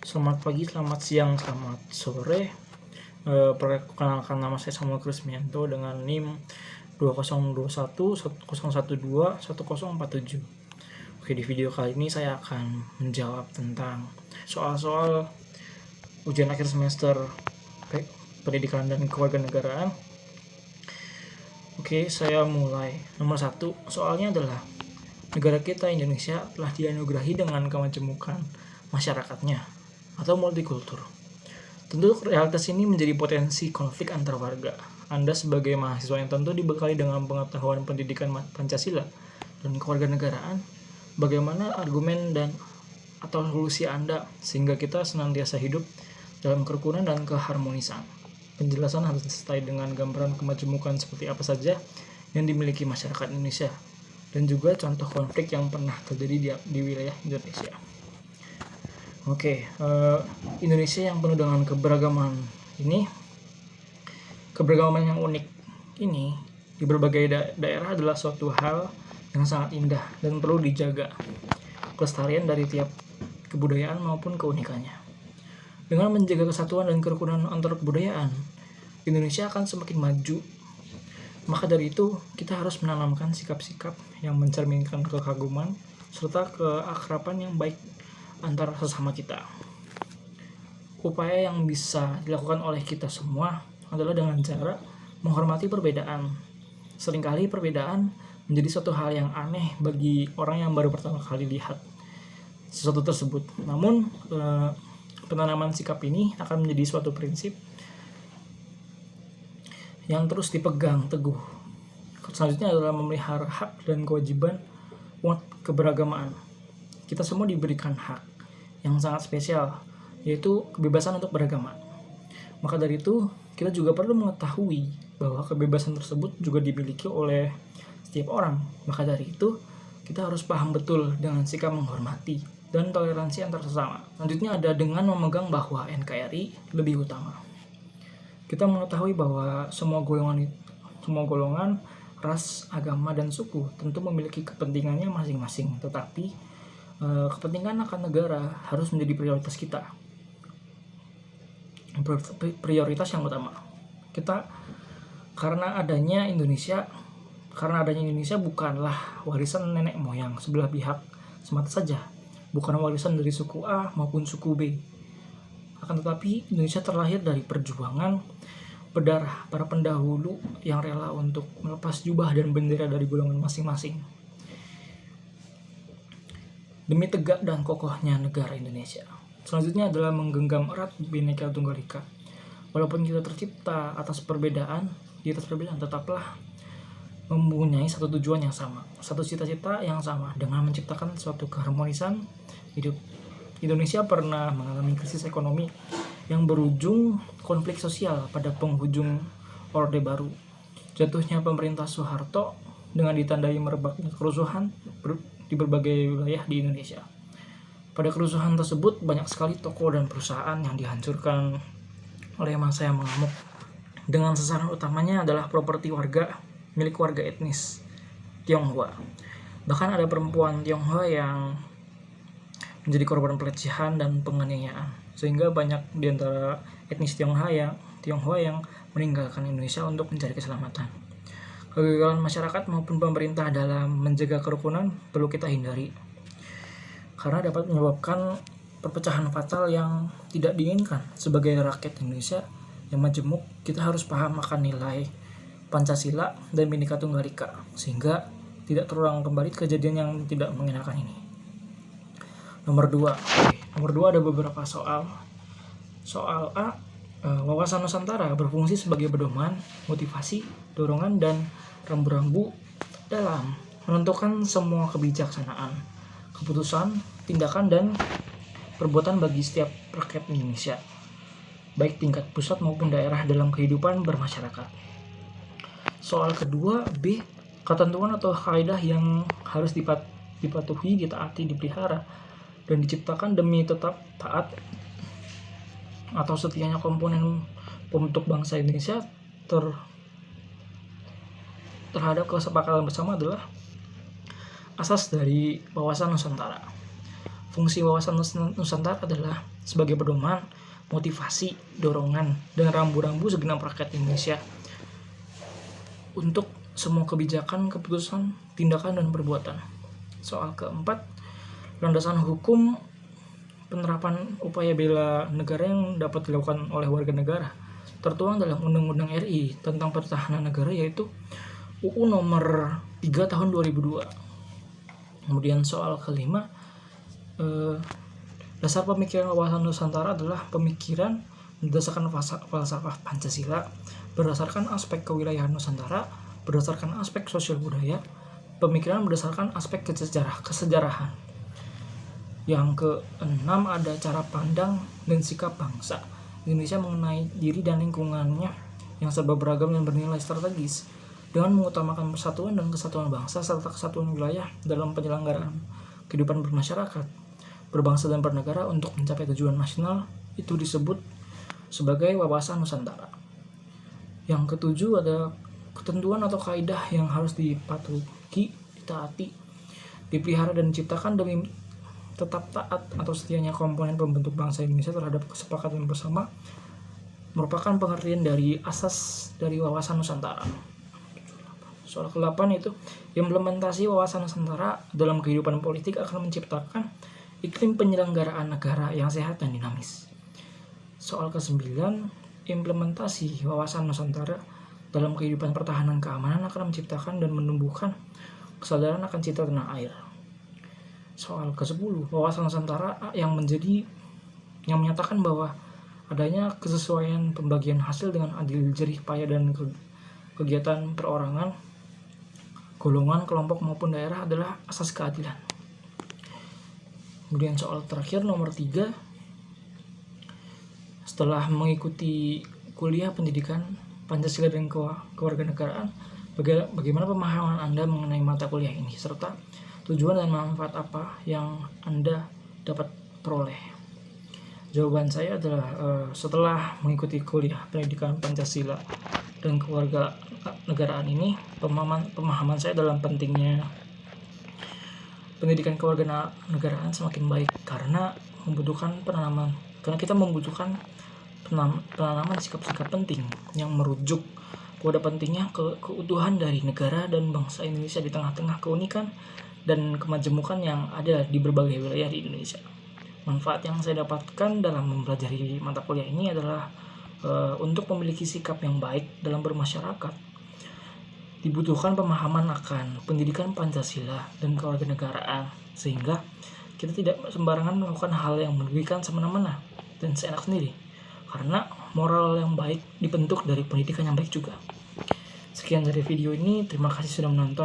Selamat pagi, selamat siang, selamat sore. Perkenalkan, nama saya Samuel Krismianto dengan NIM 202110121047. Oke, di video kali ini saya akan menjawab tentang soal-soal ujian akhir semester pendidikan dan kewarganegaraan. Oke, saya mulai. Nomor 1, soalnya adalah negara kita Indonesia telah dianugerahi dengan kemajemukan masyarakatnya atau multikultur. Tentu realitas ini menjadi potensi konflik antar warga. Anda sebagai mahasiswa yang tentu dibekali dengan pengetahuan pendidikan Pancasila dan kewarganegaraan, bagaimana argumen dan atau solusi Anda sehingga kita senantiasa hidup dalam kerukunan dan keharmonisan. Penjelasan harus disertai dengan gambaran kemajemukan seperti apa saja yang dimiliki masyarakat Indonesia dan juga contoh konflik yang pernah terjadi di wilayah Indonesia. Oke, Indonesia yang penuh dengan keberagaman yang unik ini di berbagai daerah adalah suatu hal yang sangat indah dan perlu dijaga kelestarian dari tiap kebudayaan maupun keunikannya. Dengan menjaga kesatuan dan kerukunan antar kebudayaan, Indonesia akan semakin maju. Maka dari itu, kita harus menanamkan sikap-sikap yang mencerminkan kekaguman serta keakraban yang baik antara sesama kita. Upaya yang bisa dilakukan oleh kita semua adalah dengan cara menghormati perbedaan. Seringkali perbedaan menjadi suatu hal yang aneh bagi orang yang baru pertama kali lihat sesuatu tersebut. Namun, penanaman sikap ini akan menjadi suatu prinsip yang terus dipegang teguh. Selanjutnya adalah memelihara hak dan kewajiban umat keberagaman. Kita semua diberikan hak yang sangat spesial, yaitu kebebasan untuk beragama. Maka dari itu, kita juga perlu mengetahui bahwa kebebasan tersebut juga dimiliki oleh setiap orang. Maka dari itu, kita harus paham betul dengan sikap menghormati dan toleransi antar sesama. Selanjutnya ada dengan memegang bahwa NKRI lebih utama. Kita mengetahui bahwa semua golongan, ras, agama, dan suku tentu memiliki kepentingannya masing-masing, tetapi kepentingan akan negara harus menjadi prioritas kita. Prioritas yang utama. Karena adanya Indonesia bukanlah warisan nenek moyang sebelah pihak semata saja, bukan warisan dari suku A maupun suku B. Akan tetapi Indonesia terlahir dari perjuangan berdarah para pendahulu yang rela untuk melepas jubah dan bendera dari golongan masing-masing demi tegak dan kokohnya negara Indonesia. Selanjutnya adalah menggenggam erat Bhinneka Tunggal Ika. Walaupun kita tercipta di atas perbedaan, tetaplah mempunyai satu tujuan yang sama, satu cita-cita yang sama dengan menciptakan suatu keharmonisan hidup. Indonesia pernah mengalami krisis ekonomi yang berujung konflik sosial pada penghujung Orde Baru. Jatuhnya pemerintah Soeharto dengan ditandai merebaknya kerusuhan di berbagai wilayah di Indonesia. Pada kerusuhan tersebut banyak sekali toko dan perusahaan yang dihancurkan oleh massa yang mengamuk. Dengan sasaran utamanya adalah properti milik warga etnis Tionghoa. Bahkan ada perempuan Tionghoa yang menjadi korban pelecehan dan penganiayaan, sehingga banyak di antara etnis Tionghoa yang meninggalkan Indonesia untuk mencari keselamatan. Kegagalan masyarakat maupun pemerintah dalam menjaga kerukunan perlu kita hindari, karena dapat menyebabkan perpecahan fatal yang tidak diinginkan. Sebagai rakyat Indonesia yang majemuk, kita harus paham akan nilai Pancasila dan Bhinneka Tunggal Ika, sehingga tidak terulang kembali kejadian yang tidak mengenakan ini. Nomor 2 ada beberapa soal. Soal A, wawasan Nusantara berfungsi sebagai pedoman, motivasi, dorongan, dan rambu-rambu dalam menentukan semua kebijaksanaan, keputusan, tindakan, dan perbuatan bagi setiap rakyat Indonesia, baik tingkat pusat maupun daerah dalam kehidupan bermasyarakat. Soal kedua B, ketentuan atau kaidah yang harus dipatuhi, ditaati, dipelihara, dan diciptakan demi tetap taat atau setianya komponen pembentuk bangsa Indonesia terhadap kesepakatan bersama adalah asas dari wawasan Nusantara. Fungsi wawasan Nusantara adalah sebagai pedoman, motivasi, dorongan, dan rambu-rambu segenap rakyat Indonesia untuk semua kebijakan, keputusan, tindakan, dan perbuatan. Soal keempat, landasan hukum penerapan upaya bela negara yang dapat dilakukan oleh warga negara tertuang dalam Undang-Undang RI tentang Pertahanan Negara, yaitu UU nomor 3 tahun 2002. Kemudian soal kelima, dasar pemikiran wawasan Nusantara adalah pemikiran berdasarkan falsafah Pancasila, berdasarkan aspek kewilayahan Nusantara, berdasarkan aspek sosial budaya, pemikiran berdasarkan aspek kesejarahan. Yang keenam ada cara pandang dan sikap bangsa Indonesia mengenai diri dan lingkungannya yang serba beragam dan bernilai strategis, dengan mengutamakan persatuan dan kesatuan bangsa serta kesatuan wilayah dalam penyelenggaraan kehidupan bermasyarakat, berbangsa dan bernegara untuk mencapai tujuan nasional. Itu disebut sebagai wawasan Nusantara. Yang ketujuh ada ketentuan atau kaidah yang harus dipatuhi, ditaati, dipelihara dan diciptakan demi tetap taat atau setianya komponen pembentuk bangsa Indonesia terhadap kesepakatan bersama, merupakan pengertian dari asas dari wawasan Nusantara. Soal ke-8 itu implementasi wawasan Nusantara dalam kehidupan politik akan menciptakan iklim penyelenggaraan negara yang sehat dan dinamis. Soal ke-9, implementasi wawasan Nusantara dalam kehidupan pertahanan keamanan akan menciptakan dan menumbuhkan kesadaran akan citra tanah air. Soal ke-10, wawasan Nusantara yang menyatakan bahwa adanya kesesuaian pembagian hasil dengan adil, jerih payah, dan kegiatan perorangan, golongan, kelompok maupun daerah adalah asas keadilan. Kemudian soal terakhir nomor 3, setelah mengikuti kuliah pendidikan Pancasila dan kewarganegaraan, bagaimana pemahaman Anda mengenai mata kuliah ini, serta tujuan dan manfaat apa yang Anda dapat peroleh? Jawaban saya adalah setelah mengikuti kuliah pendidikan Pancasila dan kewarganegaraan ini, pemahaman saya dalam pentingnya pendidikan kewarganegaraan semakin baik karena kita membutuhkan penanaman sikap-sikap penting yang merujuk pada pentingnya keutuhan dari negara dan bangsa Indonesia di tengah-tengah keunikan dan kemajemukan yang ada di berbagai wilayah di Indonesia. Manfaat yang saya dapatkan dalam mempelajari mata kuliah ini adalah untuk memiliki sikap yang baik dalam bermasyarakat. Dibutuhkan pemahaman akan pendidikan Pancasila dan kewarganegaraan sehingga kita tidak sembarangan melakukan hal yang merugikan semena-mena dan seenak sendiri, karena moral yang baik dibentuk dari pendidikan yang baik juga. Sekian dari video ini, terima kasih sudah menonton.